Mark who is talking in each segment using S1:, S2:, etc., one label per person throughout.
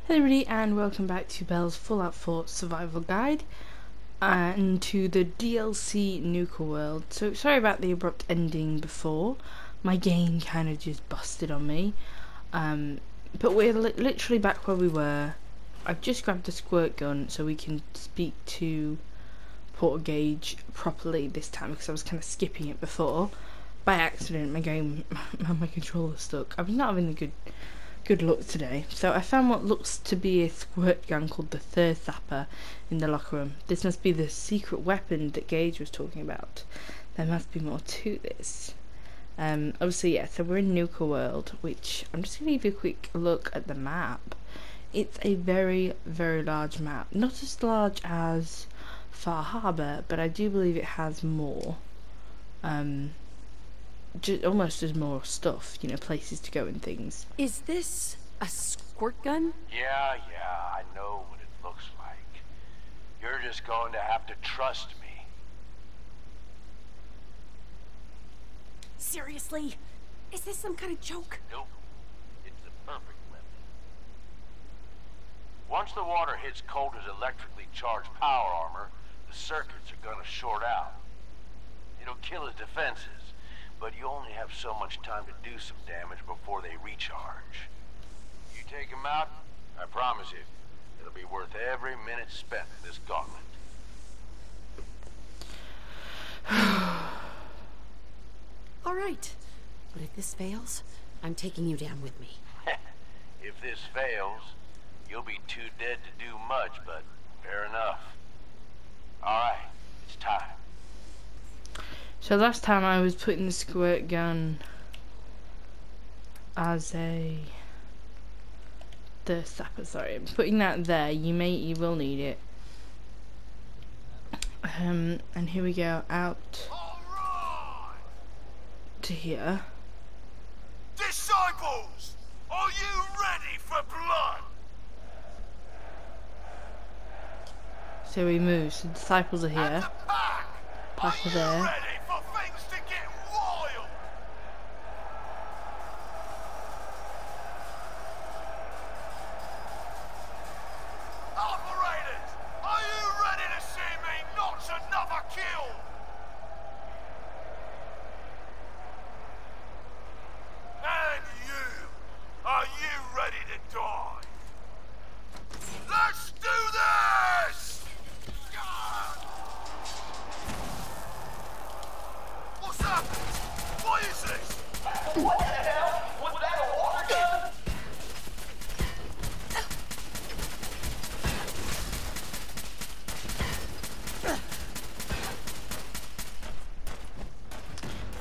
S1: Hello everybody and welcome back to Belle's Fallout 4 Survival Guide and to the DLC Nuka world. So sorry about the abrupt ending before, my game kind of just busted on me, but we're literally back where we were. I've just grabbed the squirt gun so we can speak to Porter Gage properly this time because I was kind of skipping it before. By accident my controller stuck. I was not having a good luck today. So I found what looks to be a squirt gun called the Thirst Zapper in the locker room. This must be the secret weapon that Gage was talking about. There must be more to this. Obviously, yeah, so we're in Nuka world, which I'm just going to give you a quick look at the map. It's a very, very large map. Not as large as Far Harbour, but I do believe it has more. Just almost as more stuff, you know, places to go and things.
S2: Is this a squirt gun?
S3: Yeah, I know what it looks like. You're just going to have to trust me.
S2: Seriously? Is this some kind of joke?
S3: Nope. It's the perfect weapon. Once the water hits Coulter's electrically charged power armor, the circuits are gonna short out. It'll kill his defenses, but you only have so much time to do some damage before they recharge. You take him out, I promise you, it'll be worth every minute spent in this gauntlet.
S2: All right. But if this fails, I'm taking you down with me.
S3: If this fails, you'll be too dead to do much, but fair enough. Alright, it's time.
S1: So last time I was putting the squirt gun as a Thirst Zapper, sorry, I'm putting that there. You will need it. And here we go, out to here.
S4: Disciples, are you ready for blood?
S1: So we move. So disciples are here. Pack are there.
S4: Ready for things to get wild? Operators, are you ready to see me notch another kill? And you, are you ready to die? Let's do this! What's happening? What is this?
S5: What the hell? Was that a water gun?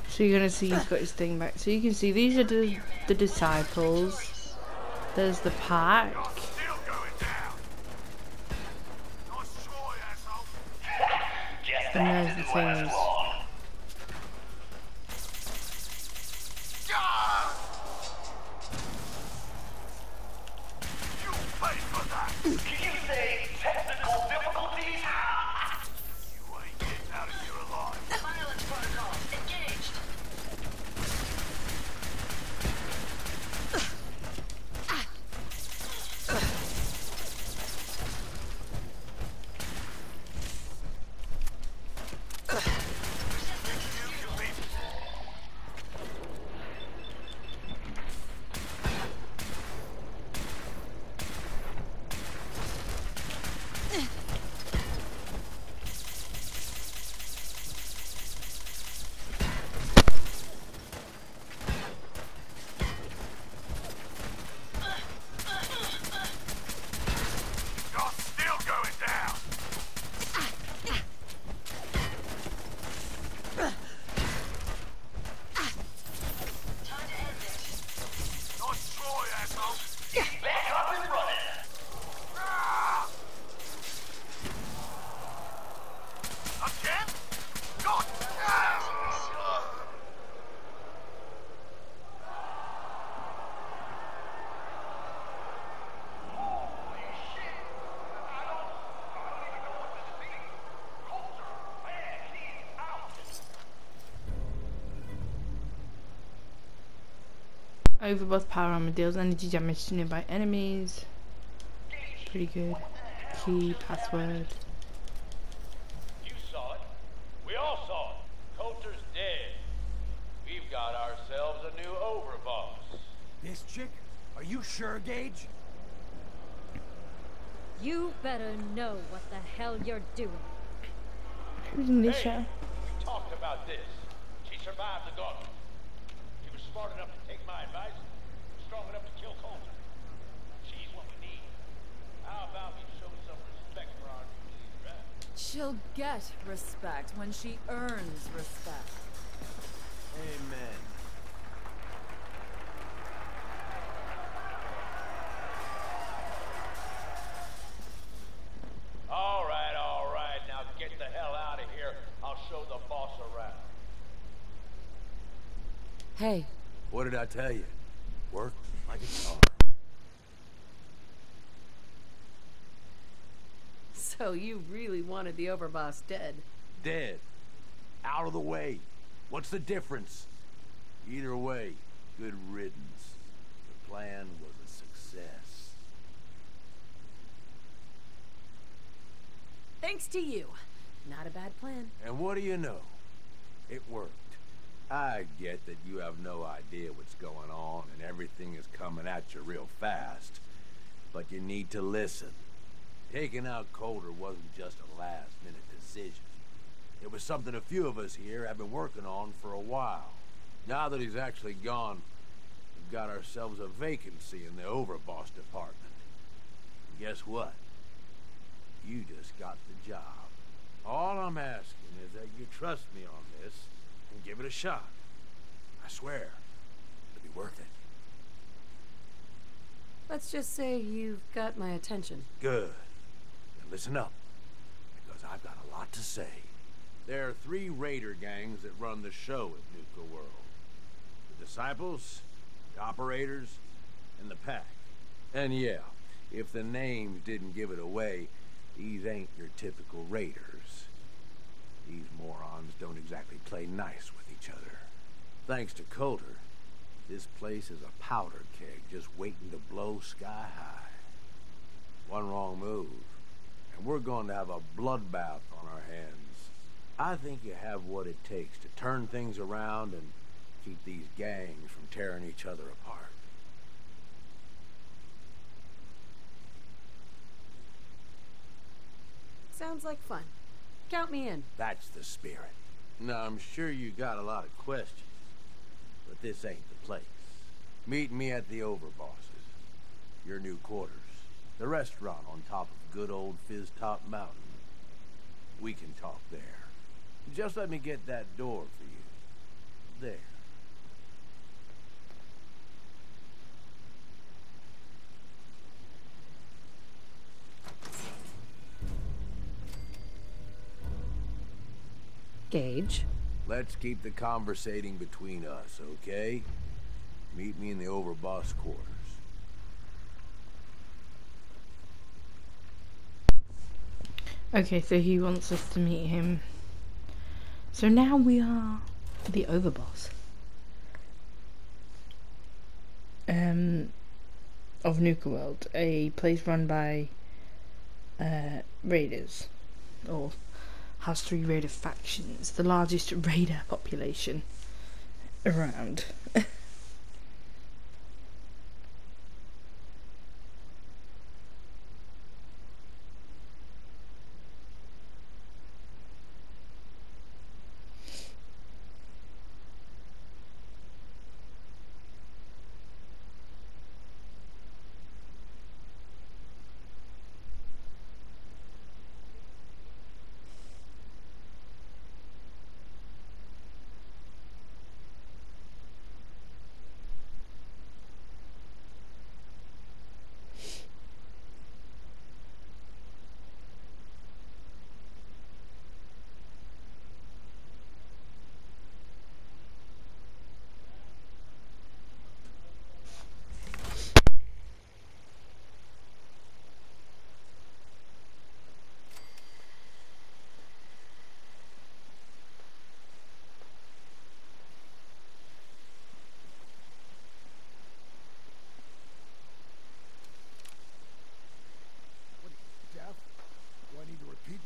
S1: So you're gonna see he's got his thing back. So you can see these are the disciples. There's the pack.
S4: Still going down. Nice try, asshole.
S5: Just
S1: And
S5: that
S1: there's the
S5: didn't last
S1: things.
S5: long.
S4: You pay for that.
S5: Did you say technical difficulties?
S4: You ain't getting out of here alive.
S6: Violence protocol engaged.
S4: You're still going down.
S6: Time to end this.
S4: Nice try, asshole.
S5: Back up and running.
S4: Again? God
S1: Overboss power armor deals energy damage to nearby enemies. pretty good. Key, password.
S4: You saw it. We all saw it. Coulter's dead. We've got ourselves a new Overboss.
S7: This chick? Are you sure, Gage?
S8: You better know what the hell you're doing.
S1: Who's in this
S4: Hey,
S1: show?
S4: we talked about this. She survived the gauntlet. She was smart enough to take my advice, strong enough to kill Coulter. She's what we need. How about we show some respect for our new leader, huh?
S9: She'll get respect when she earns respect.
S7: Amen.
S4: All right. Now get the hell out of here. I'll show the boss around.
S2: Hey,
S7: What did I tell you? Work like a charm.
S2: so you really wanted the Overboss dead?
S7: Dead. Out of the way. What's the difference? Either way, good riddance. The plan was a success.
S2: Thanks to you. Not a bad plan.
S7: And what do you know? It worked. I get that you have no idea what's going on and everything is coming at you real fast. But you need to listen. Taking out Coulter wasn't just a last-minute decision. It was something a few of us here have been working on for a while. Now that he's actually gone, we've got ourselves a vacancy in the Overboss department. And guess what? You just got the job. All I'm asking is that you trust me on this and give it a shot. I swear, it'll be worth it.
S2: Let's just say you've got my attention.
S7: Good. Then listen up, because I've got a lot to say. There are 3 raider gangs that run the show at Nuka World. The Disciples, the Operators, and the Pack. And yeah, if the names didn't give it away, these ain't your typical raiders. These morons don't exactly play nice with each other. Thanks to Coulter, this place is a powder keg just waiting to blow sky high. One wrong move, and we're going to have a bloodbath on our hands. I think you have what it takes to turn things around and keep these gangs from tearing each other apart.
S2: Sounds like fun. Count me in.
S7: That's the spirit. Now, I'm sure you got a lot of questions, but this ain't the place. Meet me at the Overbosses, your new quarters, the restaurant on top of good old Fizz Top Mountain. We can talk there. Just let me get that door for you. There.
S2: Gage.
S7: Let's keep the conversating between us, okay? Meet me in the Overboss quarters.
S1: Okay, so he wants us to meet him. So now we are the Overboss. Of Nuka World, a place run by raiders, or has 3 raider factions, the largest raider population around.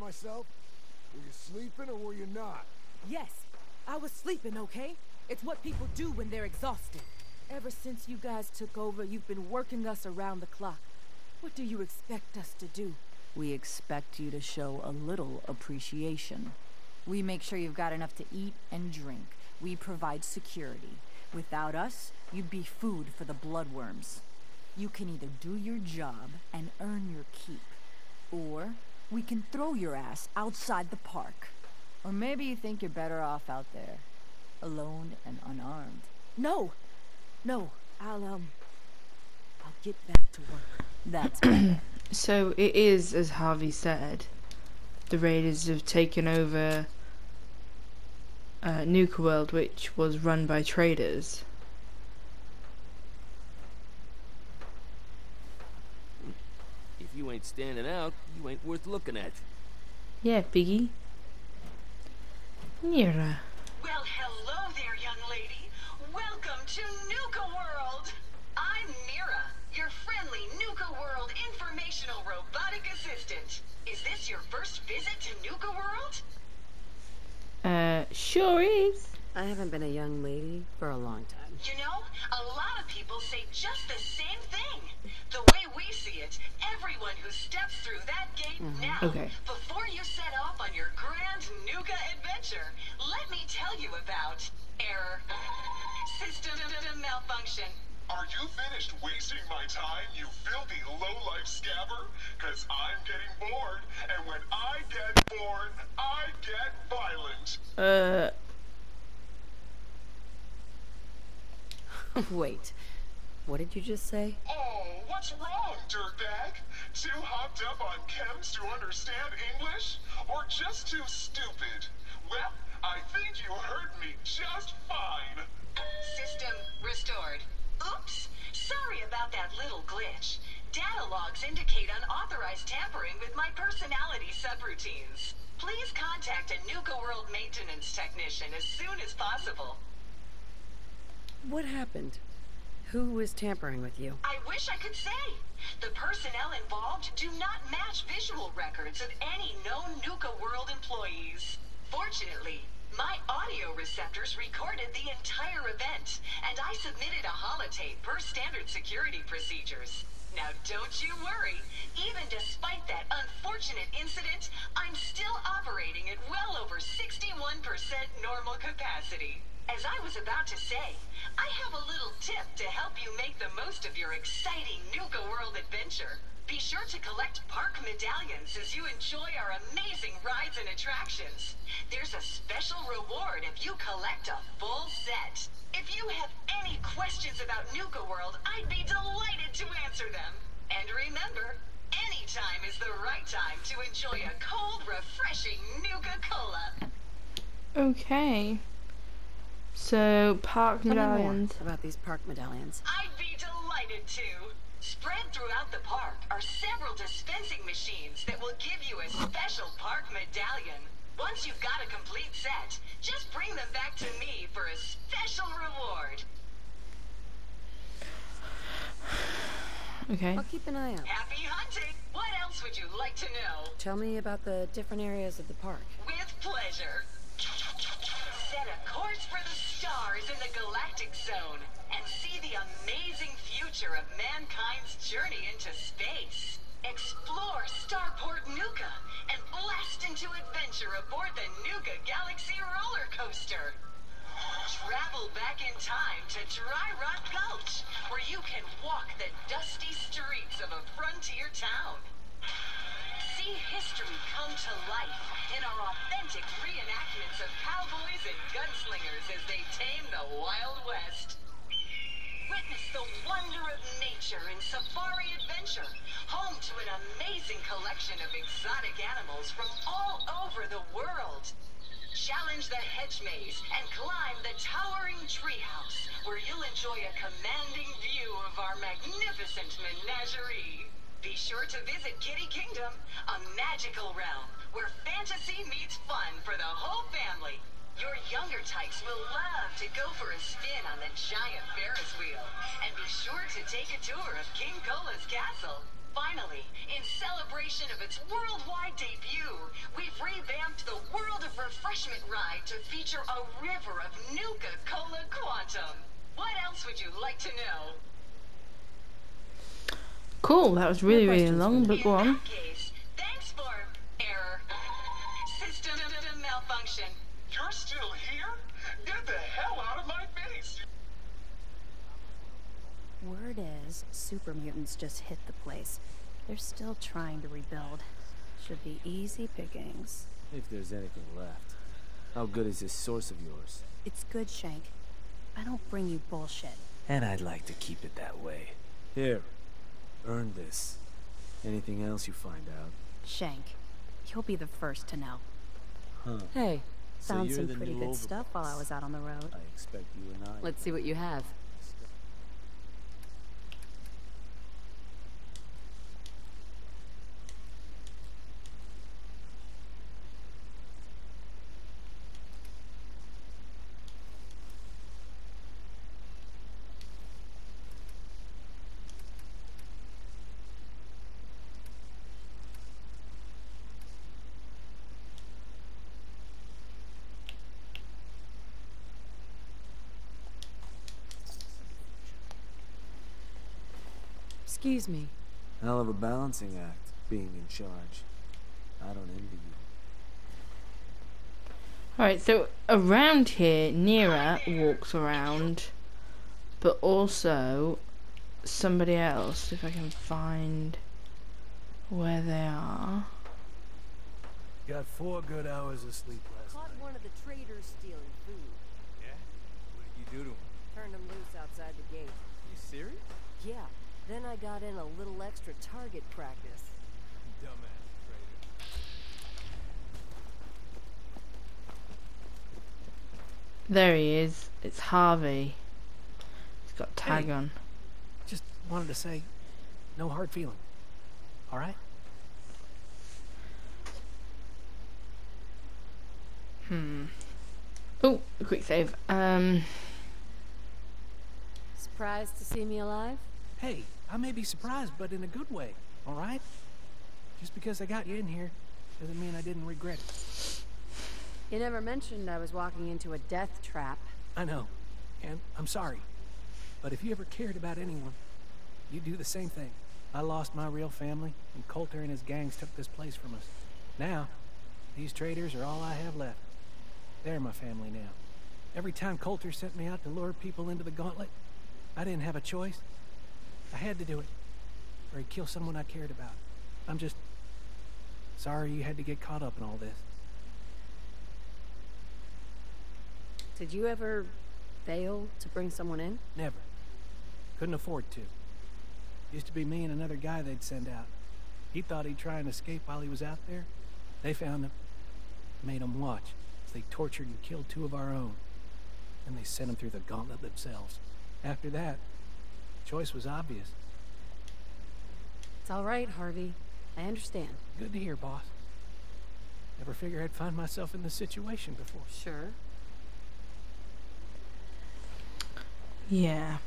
S10: myself? Were you sleeping or were you not?
S9: Yes, I was sleeping, okay? It's what people do when they're exhausted. Ever since you guys took over, you've been working us around the clock. What do you expect us to do?
S11: We expect you to show a little appreciation. We make sure you've got enough to eat and drink. We provide security. Without us, you'd be food for the bloodworms. You can either do your job and earn your keep, or we can throw your ass outside the park. Or maybe you think you're better off out there, alone and unarmed.
S9: No! No, I'll get back to work.
S11: That's better.
S1: So it is, as Harvey said, the raiders have taken over Nuka World, which was run by traders.
S12: If you ain't standing out, you ain't worth looking at.
S1: Yeah, Biggie. Mira.
S6: Well, hello there, young lady. Welcome to Nuka World. I'm Mira, your friendly Nuka World informational robotic assistant. Is this your first visit to Nuka World?
S1: Sure is.
S2: I haven't been a young lady for a long time.
S6: You know, a lot of people say just the same thing. The way we see it, everyone who steps through that gate now,
S1: Okay.
S6: before you set off on your grand Nuka adventure, let me tell you about error, system malfunction.
S13: Are you finished wasting my time, you filthy low-life scabber? 'Cause I'm getting bored, and when I get bored, I get violent.
S2: Wait, what did you just say?
S13: Oh, what's wrong, dirtbag? Too hopped up on chems to understand English? Or just too stupid? Well, I think you heard me just fine.
S6: System restored. Oops, sorry about that little glitch. Data logs indicate unauthorized tampering with my personality subroutines. Please contact a Nuka World maintenance technician as soon as possible.
S2: What happened? Who was tampering with you?
S6: I wish I could say. The personnel involved do not match visual records of any known Nuka World employees. Fortunately, my audio receptors recorded the entire event, and I submitted a holotape per standard security procedures. Now don't you worry, even despite that unfortunate incident, I'm still operating at well over 61% normal capacity. As I was about to say, I have a little tip to help you make the most of your exciting Nuka World adventure. Be sure to collect park medallions as you enjoy our amazing rides and attractions. There's a special reward if you collect a full set. If you have any questions about Nuka World, I'd be delighted to answer them. And remember, any time is the right time to enjoy a cold, refreshing Nuka-Cola.
S1: Okay. So, park
S2: Tell me more
S1: medallions.
S2: about these park medallions.
S6: I'd be delighted to. Spread throughout the park are several dispensing machines that will give you a special park medallion. Once you've got a complete set, just bring them back to me for a special reward.
S1: Okay.
S2: I'll keep an eye out.
S6: Happy hunting! What else would you like to know?
S2: Tell me about the different areas of the park.
S6: With pleasure. Set a course for the stars in the galactic zone and see the amazing future of mankind's journey into space. Explore Starport Nuka and blast into adventure aboard the Nuka Galaxy roller coaster. Travel back in time to Dry Rock Gulch, where you can walk the dusty streets of a frontier town. See history come to life in our authentic reenactments of cowboys and gunslingers as they tame the Wild West. Witness the wonder of nature in Safari Adventure, home to an amazing collection of exotic animals from all over the world. Challenge the hedge maze and climb the towering treehouse, where you'll enjoy a commanding view of our magnificent menagerie. Be sure to visit Kitty Kingdom, a magical realm where fantasy meets fun for the whole family. Your younger types will love to go for a spin on the giant Ferris wheel, and be sure to take a tour of King Cola's castle. Finally, in celebration of its worldwide debut, we've revamped the World of Refreshment ride to feature a river of Nuka Cola Quantum. What else would you like to know?
S1: Cool, that was really, really long, but go on.
S6: In that case, thanks for error. System malfunction.
S13: You're still here? Get the hell out of my face!
S14: Word is, super mutants just hit the place. They're still trying to rebuild. Should be easy pickings.
S12: If there's anything left. How good is this source of yours?
S14: It's good, Shank. I don't bring you bullshit.
S12: And I'd like to keep it that way. Here, earn this. Anything else you find out?
S14: Shank, you'll be the first to know.
S12: Huh.
S2: Hey,
S14: Found
S12: you're
S14: some
S12: the
S14: pretty
S12: new
S14: good stuff while I
S12: Overboss.
S14: was out on the road.
S12: I expect you and I...
S2: let's see what you have. Excuse me.
S12: Hell of a balancing act, being in charge. I don't envy you.
S1: Alright, so around here, Nira walks around, but also somebody else, if I can find where they are.
S10: Got 4 good hours of sleep last
S2: Caught
S10: night.
S2: one of the traders stealing food.
S10: Yeah? What did you do to him?
S2: Turned him loose outside the gate.
S10: You serious?
S2: Yeah. Then I got in a little extra target practice.
S10: Dumbass traitor.
S1: There he is. It's Harvey. He's got a tag
S15: Hey.
S1: on.
S15: Just wanted to say, no hard feeling. All right?
S1: Oh, a quick save.
S2: Surprised to see me alive?
S15: Hey, I may be surprised, but in a good way. All right? Just because I got you in here doesn't mean I didn't regret it.
S2: You never mentioned I was walking into a death trap.
S15: I know, and I'm sorry. But if you ever cared about anyone, you'd do the same thing. I lost my real family, and Coulter and his gangs took this place from us. Now, these traitors are all I have left. They're my family now. Every time Coulter sent me out to lure people into the gauntlet, I didn't have a choice. I had to do it, or he'd kill someone I cared about. I'm just sorry you had to get caught up in all this.
S2: Did you ever fail to bring someone in?
S15: Never. Couldn't afford to. Used to be me and another guy they'd send out. He thought he'd try and escape while he was out there. They found him. Made him watch as they tortured and killed 2 of our own. And they sent him through the gauntlet themselves. After that, choice was obvious.
S2: It's all right, Harvey. I understand.
S15: Good to hear, boss. Never figured I'd find myself in this situation before.
S2: Sure.
S1: Yeah.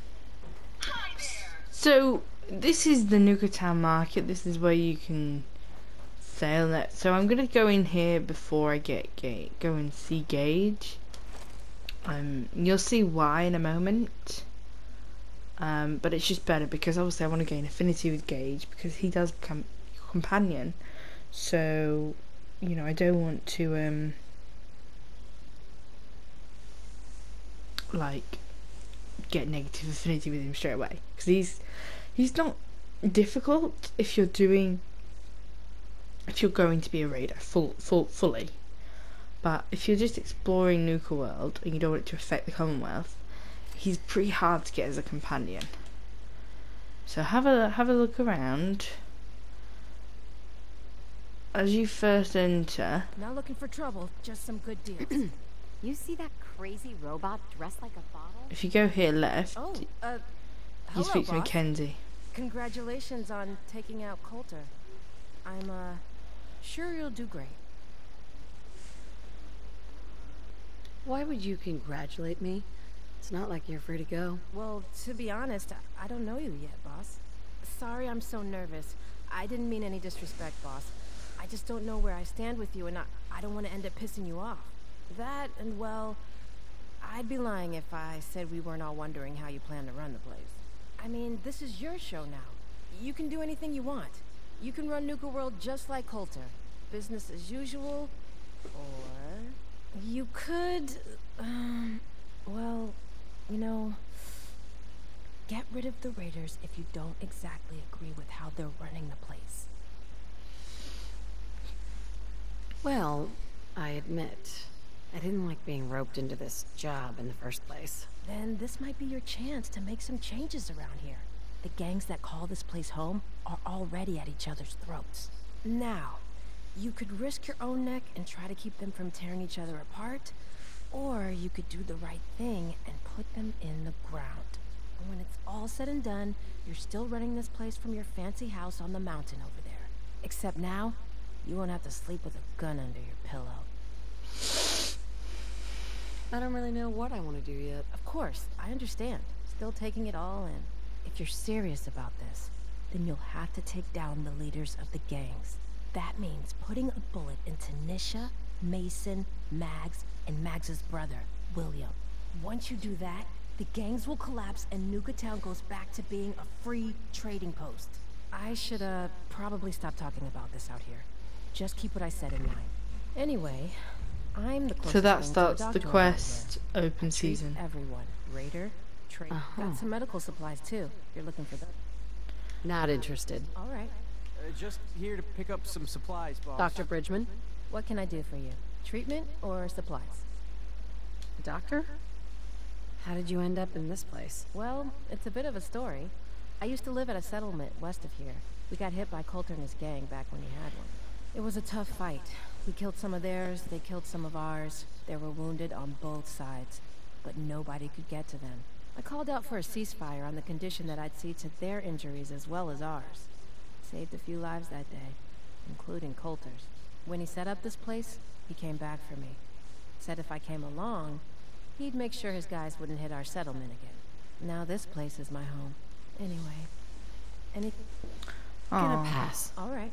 S1: So this is the Nuka Town market. This is where you can sell it. So I'm gonna go in here before I go and see Gage. You'll see why in a moment. But it's just better because obviously I want to gain affinity with Gage because he does become your companion. So, you know, I don't want to like get negative affinity with him straight away because he's not difficult if you're going to be a raider fully, but if you're just exploring Nuka World and you don't want it to affect the Commonwealth, he's pretty hard to get as a companion. So have a look around as you first enter.
S9: Not looking for trouble, just some good deals.
S14: You see that crazy robot dressed like a bottle?
S1: If you go here left,
S9: Oh,
S1: you
S9: hello,
S1: speak to
S9: boss.
S1: Mackenzie.
S9: Congratulations on taking out Coulter. I'm, sure you'll do great.
S2: Why would you congratulate me? It's not like you're free to go.
S9: Well, to be honest, I don't know you yet, boss. Sorry I'm so nervous.
S16: I didn't mean any disrespect, boss. I just don't know where I stand with you, and I don't want to end up pissing you off. That, and well, I'd be lying if I said we weren't all wondering how you plan to run the place. I mean, this is your show now. You can do anything you want. You can run Nuka World just like Coulter. Business as usual, or you could, well, you know, get rid of the Raiders if you don't exactly agree with how they're running the place.
S2: Well, I admit, I didn't like being roped into this job in the first place.
S16: Then this might be your chance to make some changes around here. The gangs that call this place home are already at each other's throats. Now, you could risk your own neck and try to keep them from tearing each other apart, or you could do the right thing and put them in the ground. And when it's all said and done, you're still running this place from your fancy house on the mountain over there. Except now, you won't have to sleep with a gun under your pillow.
S2: I don't really know what I want to do yet.
S16: Of course, I understand. Still taking it all in. If you're serious about this, then you'll have to take down the leaders of the gangs. That means putting a bullet into Nisha, Mason, Mags, and Mags's brother, William. Once you do that, the gangs will collapse and Nuka Town goes back to being a free trading post. I should, probably stop talking about this out here. Just keep what I said in mind. Anyway, I'm the closest
S1: So that
S16: thing to a
S1: starts the
S16: doctor
S1: quest
S16: around here.
S1: open
S16: I treat
S1: season.
S16: everyone. Raider, trade. Got some medical supplies too. If you're looking for them.
S2: Not interested.
S16: All right.
S12: Just here to pick up some supplies, boss.
S2: Dr. Bridgman?
S16: What can I do for you? Treatment or supplies?
S2: Doctor? How did you end up in this place?
S16: Well, it's a bit of a story. I used to live at a settlement west of here. We got hit by Coulter and his gang back when he had one. It was a tough fight. We killed some of theirs, they killed some of ours. There were wounded on both sides, but nobody could get to them. I called out for a ceasefire on the condition that I'd see to their injuries as well as ours. Saved a few lives that day, including Coulter's. When he set up this place, he came back for me. Said if I came along, he'd make sure his guys wouldn't hit our settlement again. Now this place is my home. Anyway,
S2: Gonna pass.
S16: All right.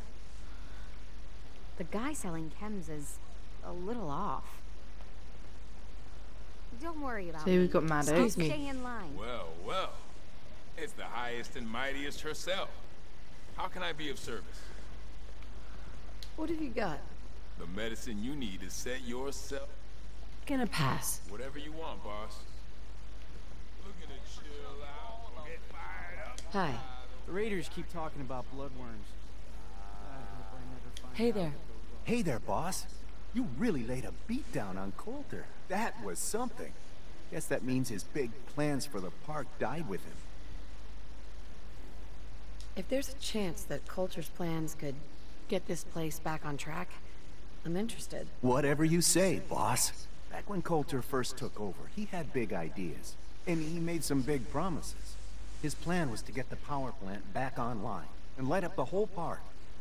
S17: The guy selling chems is a little off. Don't worry about
S1: So
S17: me.
S1: we've got Maddox.
S17: I'll stay in line.
S18: Well, well. It's the highest and mightiest herself. How can I be of service?
S2: What have you got?
S18: The medicine you need to set yourself.
S2: Gonna pass.
S18: Whatever you want, boss. Looking to chill out, get fired up.
S2: Hi.
S12: The Raiders keep talking about bloodworms. I hope I never find
S2: Hey
S12: out.
S2: there.
S19: Hey there, boss. You really laid a beat down on Coulter. That was something. Guess that means his big plans for the park died with him.
S2: If there's a chance that Coulter's plans could get this place back on track, I'm interested.
S19: Whatever you say, boss. Back when Coulter first took over, he had big ideas. And he made some big promises. His plan was to get the power plant back online and light up the whole park,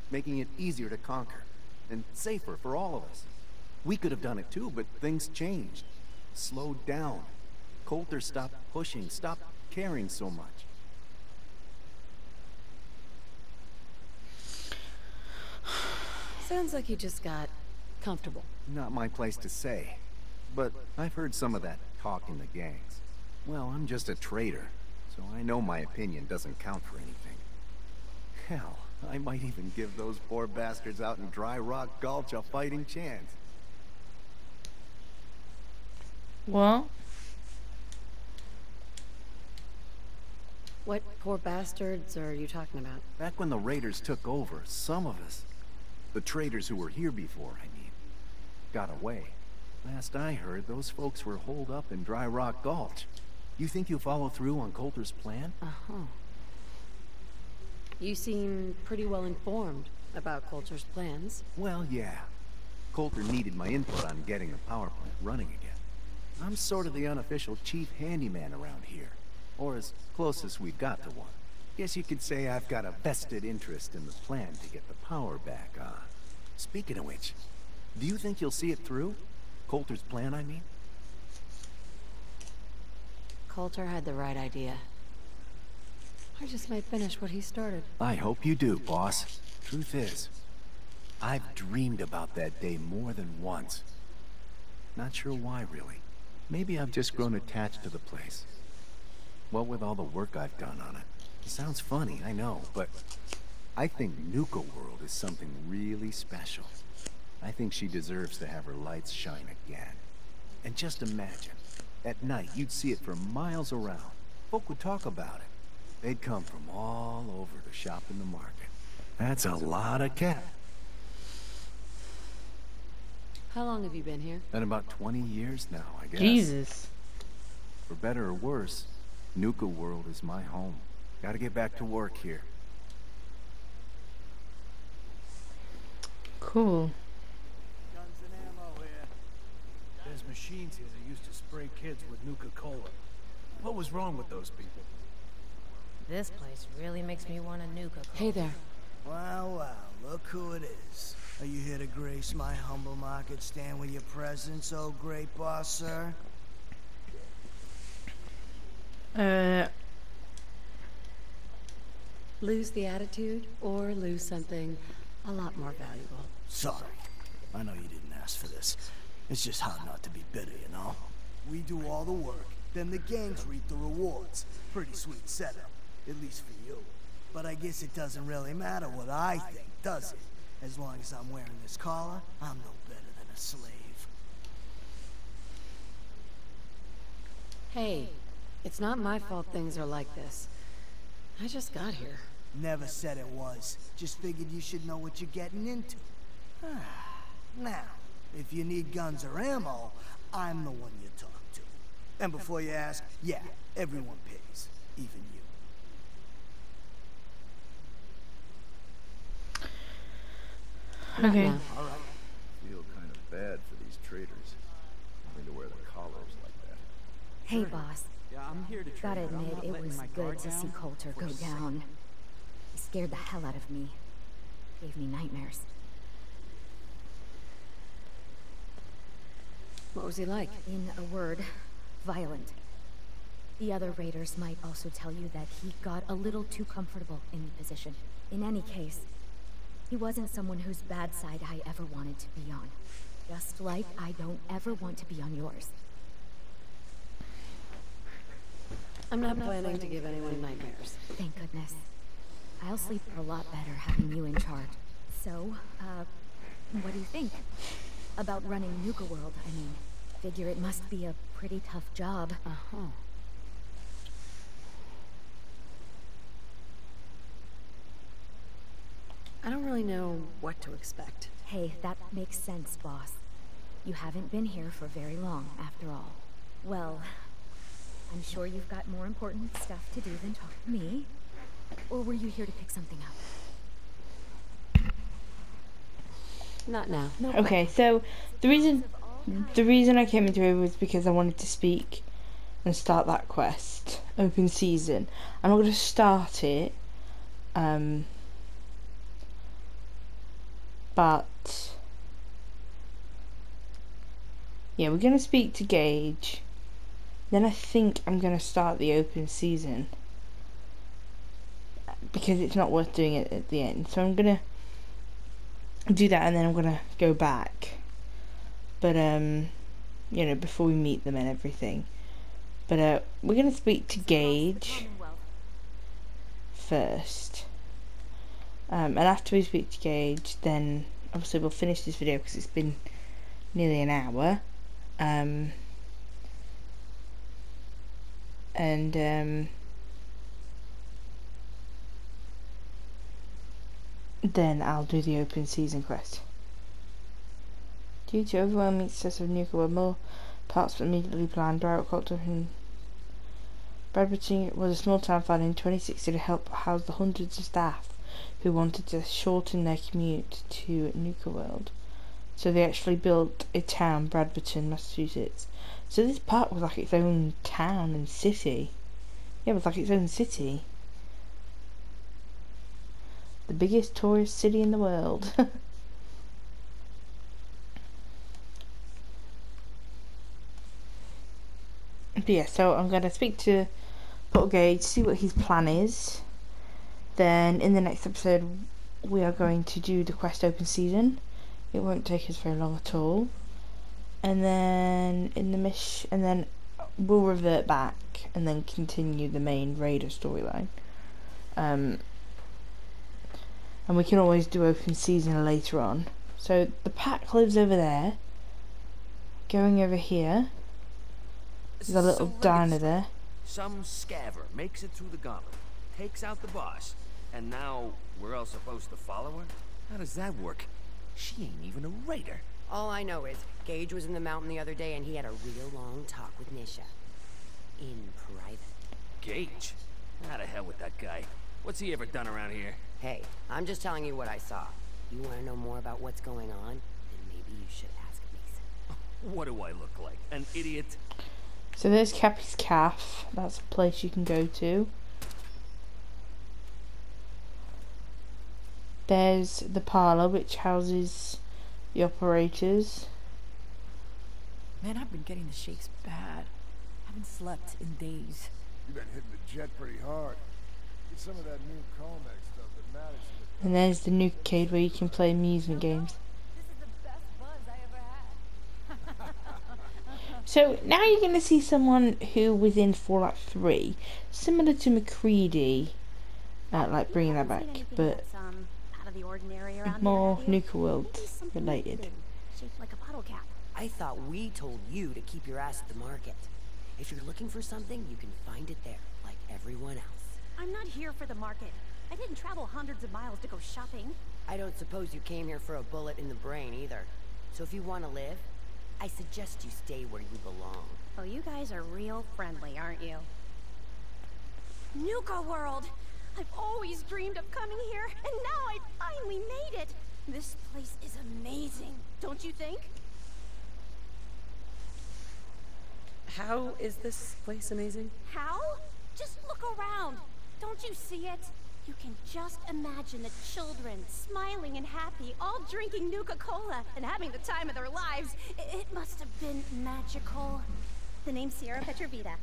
S19: making it easier to conquer and safer for all of us. We could have done it too, but things changed. Slowed down. Coulter stopped pushing, stopped caring so much.
S2: Sounds like he just got comfortable.
S19: Not my place to say. But I've heard some of that talk in the gangs. Well, I'm just a trader, so I know my opinion doesn't count for anything. Hell, I might even give those poor bastards out in Dry Rock Gulch a fighting chance.
S1: What?
S2: What poor bastards are you talking about?
S19: Back when the Raiders took over, some of us, the traders who were here before, got away. Last I heard, those folks were holed up in Dry Rock Gulch. You think you'll follow through on Coulter's plan?
S2: Uh-huh. You seem pretty well informed about Coulter's plans.
S19: Well, yeah. Coulter needed my input on getting the power plant running again. I'm sort of the unofficial chief handyman around here. Or as close as we've got to one. Guess you could say I've got a vested interest in the plan to get the power back on. Speaking of which, do you think you'll see it through? Coulter's plan, I mean?
S2: Coulter had the right idea. I just might finish what he started.
S19: I hope you do, boss. Truth is, I've dreamed about that day more than once. Not sure why, really. Maybe I've just grown attached to the place. What with all the work I've done on it. It sounds funny, I know, but I think Nuka World is something really special. I think she deserves to have her lights shine again. And just imagine, at night you'd see it for miles around. Folk would talk about it. They'd come from all over to shop in the market. That's a lot of cat.
S2: How long have you been here?
S19: Been about 20 years now, I guess.
S1: Jesus.
S19: For better or worse, Nuka World is my home. Gotta get back to work here.
S1: Cool.
S10: Guns and ammo here. There's machines here that used to spray kids with Nuka-Cola. What was wrong with those people?
S16: This place really makes me want a Nuka.
S2: Hey there.
S20: Wow, wow, look who it is. Are you here to grace my humble market stand with your presence, oh great boss, sir?
S2: Lose the attitude or lose something a lot more valuable.
S20: Sorry. I know you didn't ask for this. It's just hard not to be bitter, you know? We do all the work, then the gangs reap the rewards. Pretty sweet setup, at least for you. But I guess it doesn't really matter what I think, does it? As long as I'm wearing this collar, I'm no better than a slave.
S2: Hey, it's not my fault things are like this. I just got here.
S20: Never said it was. Just figured you should know what you're getting into. Now, if you need guns or ammo, I'm the one you talk to. And before you ask, yeah, everyone pays. Even you.
S1: Okay.
S20: All right.
S7: Feel kind of bad for these traders. Having to wear the collars like that.
S17: Hey, boss.
S10: Yeah, I'm here to trade.
S17: Gotta admit, it was good to see Coulter go down. He scared the hell out of me. Gave me nightmares.
S2: What was he like?
S17: In a word, violent. The other raiders might also tell you that he got a little too comfortable in the position. In any case, he wasn't someone whose bad side I ever wanted to be on. Just like I don't ever want to be on yours.
S2: I'm not planning to give anyone nightmares.
S17: Thank goodness. I'll sleep a lot better having you in charge. So, what do you think? About running Nuka World, I mean. Figure it must be a pretty tough job.
S2: Uh-huh. I don't really know what to expect.
S17: Hey, that makes sense, boss. You haven't been here for very long, after all. Well, I'm sure you've got more important stuff to do than talk to me. Or were you here to pick something up?
S2: Not now.
S17: No.
S1: Okay, so the reason I came into it was because I wanted to speak and start that quest, open season. I'm not going to start it, but yeah, we're going to speak to Gage. Then I think I'm going to start the open season because it's not worth doing it at the end. So I'm going to do that and then I'm going to go back. But you know, before we meet them and everything. But we're going to speak to Gage first. And after we speak to Gage, then obviously we'll finish this video because it's been nearly an hour. Then I'll do the open season quest. Due to overwhelming success of Nuka World, more parts were immediately planned. Drywood Coulter and Bradburton was a small town founded in 2016 to help house the hundreds of staff who wanted to shorten their commute to Nuka World. So they actually built a town, Bradburton, Massachusetts. So this park was like its own town and city. Yeah, it was like its own city. The biggest tourist city in the world. But yeah, so I'm going to speak to Paul Gage, see what his plan is. Then in the next episode, we are going to do the quest open season. It won't take us very long at all. And then and then we'll revert back and then continue the main Raider storyline. And we can always do open season later on. So the pack lives over there. Going over here. There's a little diner there.
S21: Some scaver makes it through the gauntlet, takes out the boss, and now we're all supposed to follow her? How does that work? She ain't even a raider.
S2: All I know is Gage was in the mountain the other day and he had a real long talk with Nisha. In private.
S21: Gage? How the hell with that guy? What's he ever done around here?
S2: Hey, I'm just telling you what I saw. You want to know more about what's going on? Then maybe you should ask Mason.
S21: What do I look like? An idiot?
S1: So there's Cappy's Calf. That's a place you can go to. There's the parlour, which houses the operators.
S11: Man, I've been getting the shakes bad. Haven't slept in days.
S10: You've been hitting the jet pretty hard. Get some of that new Comex stuff that matters.
S1: And there's the Nuka where you can play amusement games. So now you're going to see someone who was in Fallout 3, similar to McCready, like bringing that back, but
S17: out of the ordinary around
S1: more
S17: here,
S1: Nuka World related.
S17: shaped like a bottle cap.
S2: I thought we told you to keep your ass at the market. If you're looking for something, you can find it there, like everyone else.
S17: I'm not here for the market. I didn't travel hundreds of miles to go shopping.
S2: I don't suppose you came here for a bullet in the brain either. So if you want to live, I suggest you stay where you belong.
S17: Oh, you guys are real friendly, aren't you? Nuka World! I've always dreamed of coming here, and now I finally made it! This place is amazing, don't you think?
S2: How is this place amazing?
S17: How? Just look around. Don't you see it? You can just imagine the children, smiling and happy, all drinking Nuka-Cola and having the time of their lives. It must have been magical. The name's Sierra Petrovita.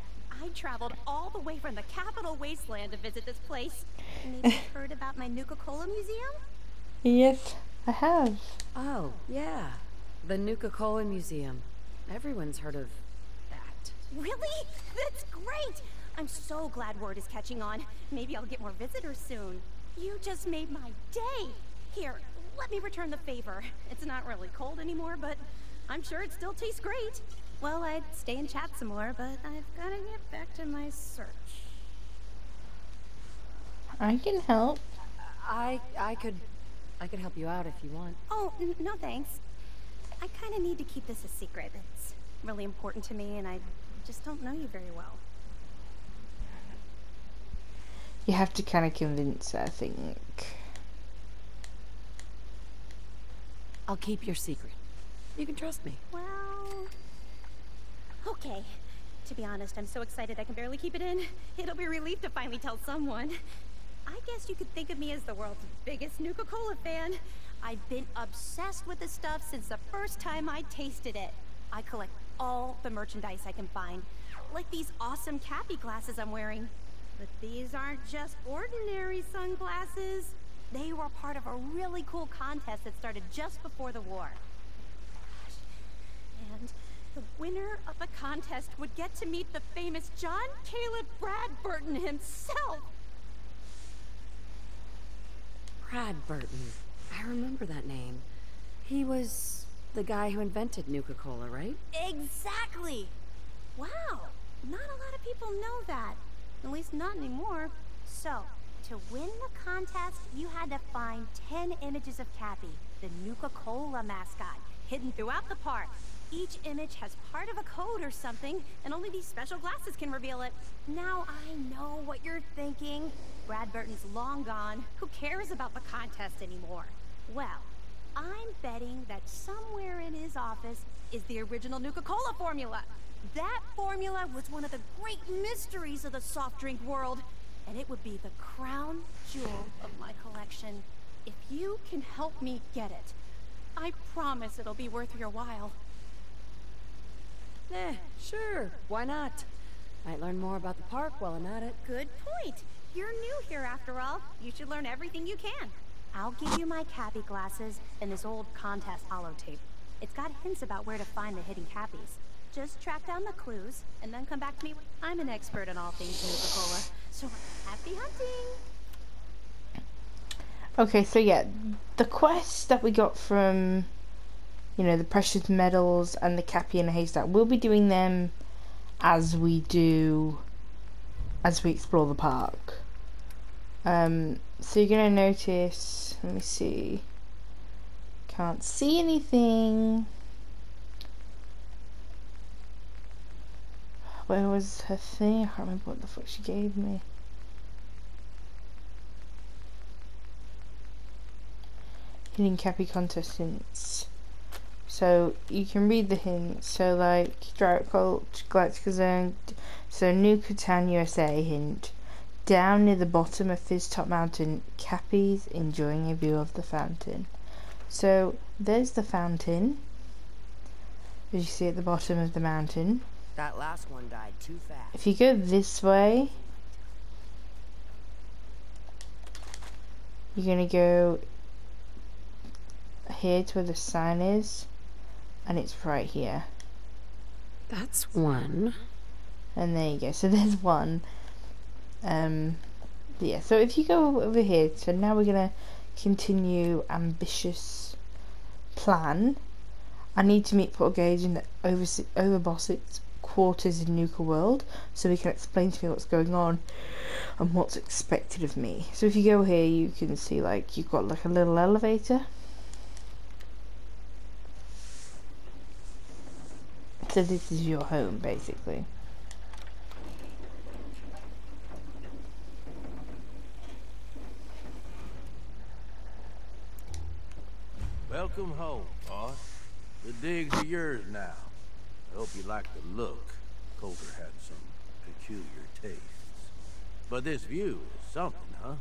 S17: I traveled all the way from the capital wasteland to visit this place. Maybe you've heard about my Nuka-Cola museum?
S1: Yes, I have.
S2: Oh, yeah. The Nuka-Cola Museum. Everyone's heard of that.
S17: Really? That's great! I'm so glad word is catching on. Maybe I'll get more visitors soon. You just made my day. Here, let me return the favor. It's not really cold anymore, but I'm sure it still tastes great. Well, I'd stay and chat some more, but I've got to get back to my search.
S1: I can help.
S2: I could help you out if you want.
S17: Oh, no thanks. I kind of need to keep this a secret. It's really important to me, and I just don't know you very well.
S1: You have to kind of convince her, I think.
S2: I'll keep your secret. You can trust me.
S17: Well... okay. To be honest, I'm so excited I can barely keep it in. It'll be a relief to finally tell someone. I guess you could think of me as the world's biggest Nuka-Cola fan. I've been obsessed with this stuff since the first time I tasted it. I collect all the merchandise I can find. Like these awesome Cappy glasses I'm wearing. But these aren't just ordinary sunglasses. They were part of a really cool contest that started just before the war. And the winner of the contest would get to meet the famous John Caleb Bradburton himself.
S2: Bradburton. I remember that name. He was the guy who invented Nuka-Cola, right?
S17: Exactly! Wow, not a lot of people know that. At least not anymore. So, to win the contest, you had to find 10 images of Cappy, the Nuka-Cola mascot, hidden throughout the park. Each image has part of a code or something, and only these special glasses can reveal it. Now I know what you're thinking. Bradburton's long gone. Who cares about the contest anymore? Well, I'm betting that somewhere in his office is the original Nuka-Cola formula. That formula was one of the great mysteries of the soft drink world, and it would be the crown jewel of my collection. If you can help me get it, I promise it'll be worth your while.
S2: Sure. Why not? Might learn more about the park while I'm at it.
S17: Good point.
S3: You're new here after all. You should learn everything you can. I'll give you my Cappy glasses and this old contest holotape. It's got hints about where to find the hidden Cappies. Just track down the clues, and then come back to me. I'm an expert in all things Nuka-Cola, so happy hunting!
S1: Okay, so yeah, the quests that we got from, you know, the precious metals and the Cappy in a haystack, we'll be doing them as we explore the park. So you're gonna notice, let me see, can't see anything. Where was her thing? I can't remember what the fuck she gave me. Hidden Cappy contest hints. So you can read the hints. So like Drought Cult, Galactica Zone. So Nuka Town, USA hint. Down near the bottom of Fizz Top Mountain, Cappy's enjoying a view of the fountain. So there's the fountain, as you see at the bottom of the mountain.
S2: That last one died too fast.
S1: If you go this way, you're gonna go here to where the sign is, and it's right here.
S2: That's one.
S1: And there you go. So there's one. Yeah. So if you go over here, so now we're gonna continue ambitious plan. I need to meet Portgage in the Overboss quarters in Nuka World, so he can explain to me what's going on and what's expected of me. So if you go here, you can see like you've got like a little elevator. So this is your home, basically.
S7: Welcome home, boss. The digs are yours now. I hope you like the look. Coulter had some peculiar tastes. But this view is something, huh?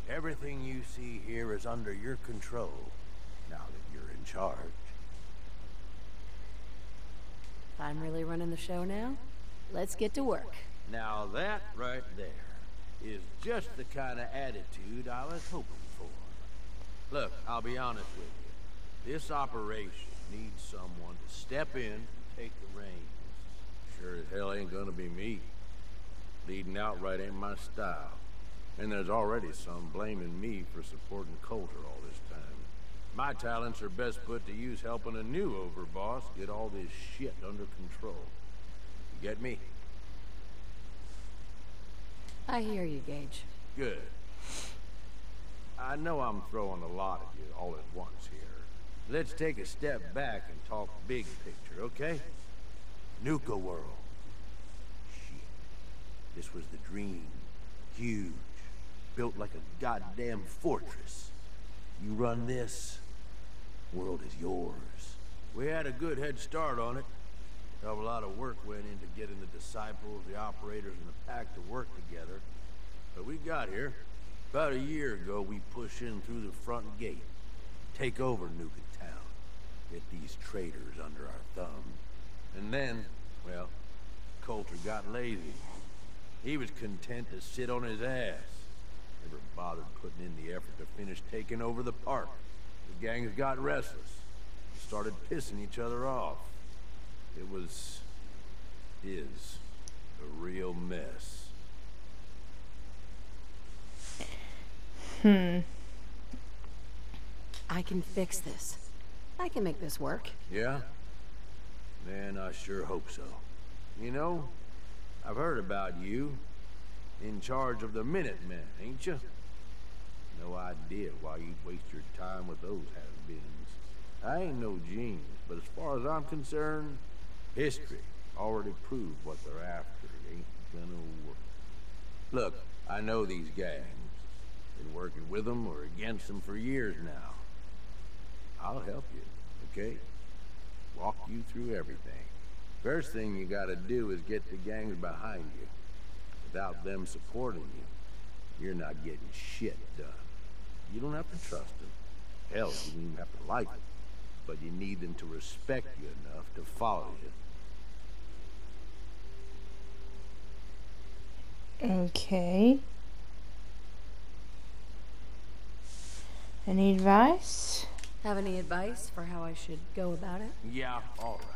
S7: Everything you see here is under your control, now that you're in charge.
S2: I'm really running the show now. Let's get to work.
S7: Now that right there is just the kind of attitude I was hoping for. Look, I'll be honest with you. This operation needs someone to step in and take the reins. Sure as hell ain't gonna be me. Leading outright ain't my style. And there's already some blaming me for supporting Coulter all this time. My talents are best put to use helping a new overboss get all this shit under control. You get me?
S2: I hear you, Gage.
S7: Good. I know I'm throwing a lot at you all at once here. Let's take a step back and talk big picture, okay? Nuka World. Shit. This was the dream. Huge. Built like a goddamn fortress. You run this, world is yours. We had a good head start on it. A lot of work went into getting the disciples, the operators, and the pack to work together. But we got here. About a year ago, we pushed in through the front gate. Take over Nuka Town. Get these traitors under our thumb. And then, well, Coulter got lazy. He was content to sit on his ass. Never bothered putting in the effort to finish taking over the park. The gangs got restless. And started pissing each other off. It is a real mess.
S2: I can fix this. I can make this work.
S7: Yeah? Man, I sure hope so. You know, I've heard about you. In charge of the Minutemen, ain't you? No idea why you'd waste your time with those has-beens. I ain't no genius, but as far as I'm concerned, history already proved what they're after. It ain't gonna work. Look, I know these gangs. Been working with them or against them for years now. I'll help you, okay? Walk you through everything. First thing you gotta do is get the gangs behind you. Without them supporting you, you're not getting shit done. You don't have to trust them. Hell, you don't even have to like them. But you need them to respect you enough to follow you.
S1: Okay. Any advice?
S2: Have any advice for how I should go about it?
S7: Yeah, all right.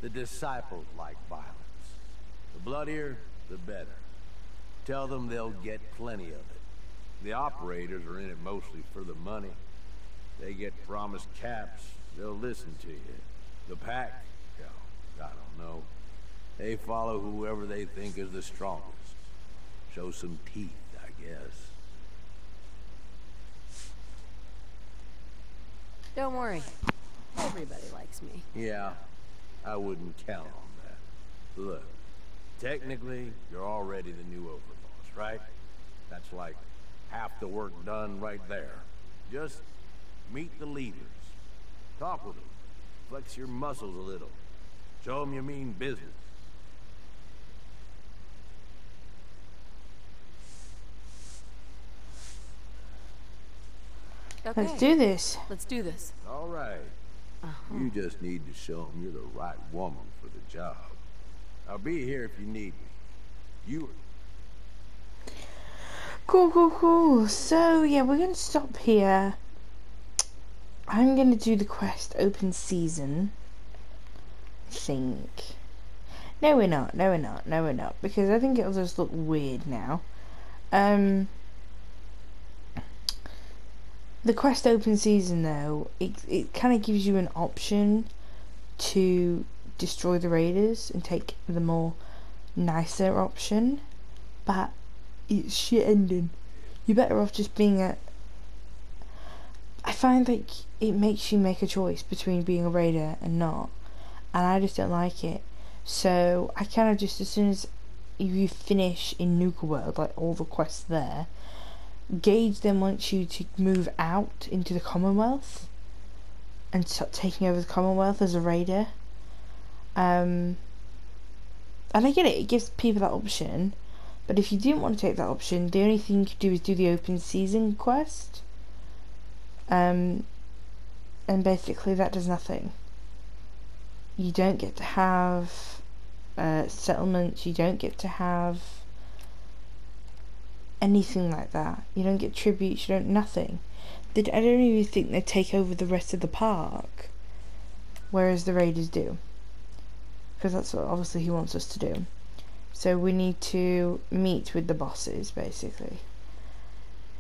S7: The disciples like violence. The bloodier, the better. Tell them they'll get plenty of it. The operators are in it mostly for the money. They get promised caps, they'll listen to you. The pack, hell, I don't know. They follow whoever they think is the strongest. Show some teeth, I guess.
S2: Don't worry. Everybody likes me.
S7: Yeah, I wouldn't count on that. Look, technically, you're already the new Overboss, right? That's like half the work done right there. Just meet the leaders. Talk with them. Flex your muscles a little. Show them you mean business.
S2: Okay.
S1: Let's do this.
S2: Let's do this.
S7: All right. You just need to show them you're the right woman for the job. I'll be here if you need me. You
S1: Cool. So, yeah, we're going to stop here. I'm going to do the quest open season. I think. No, we're not. Because I think it'll just look weird now. The quest open season, though, it kind of gives you an option to destroy the raiders and take the more nicer option. But it's shit ending. You're better off just being a... I find that it makes you make a choice between being a raider and not. And I just don't like it. So I kind of just, as soon as you finish in Nuka World, like all the quests there, Gage then wants you to move out into the Commonwealth and start taking over the Commonwealth as a raider. And I get it, it gives people that option. But if you didn't want to take that option, the only thing you could do is do the open season quest. And basically that does nothing. You don't get to have settlements, you don't get to have anything like that. You don't get tributes, you don't nothing. I don't even think they take over the rest of the park, whereas the raiders do. Because that's what obviously he wants us to do. So we need to meet with the bosses, basically,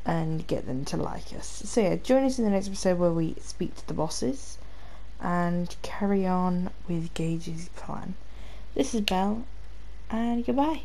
S1: and get them to like us. So yeah, join us in the next episode where we speak to the bosses and carry on with Gage's plan. This is Belle, and goodbye.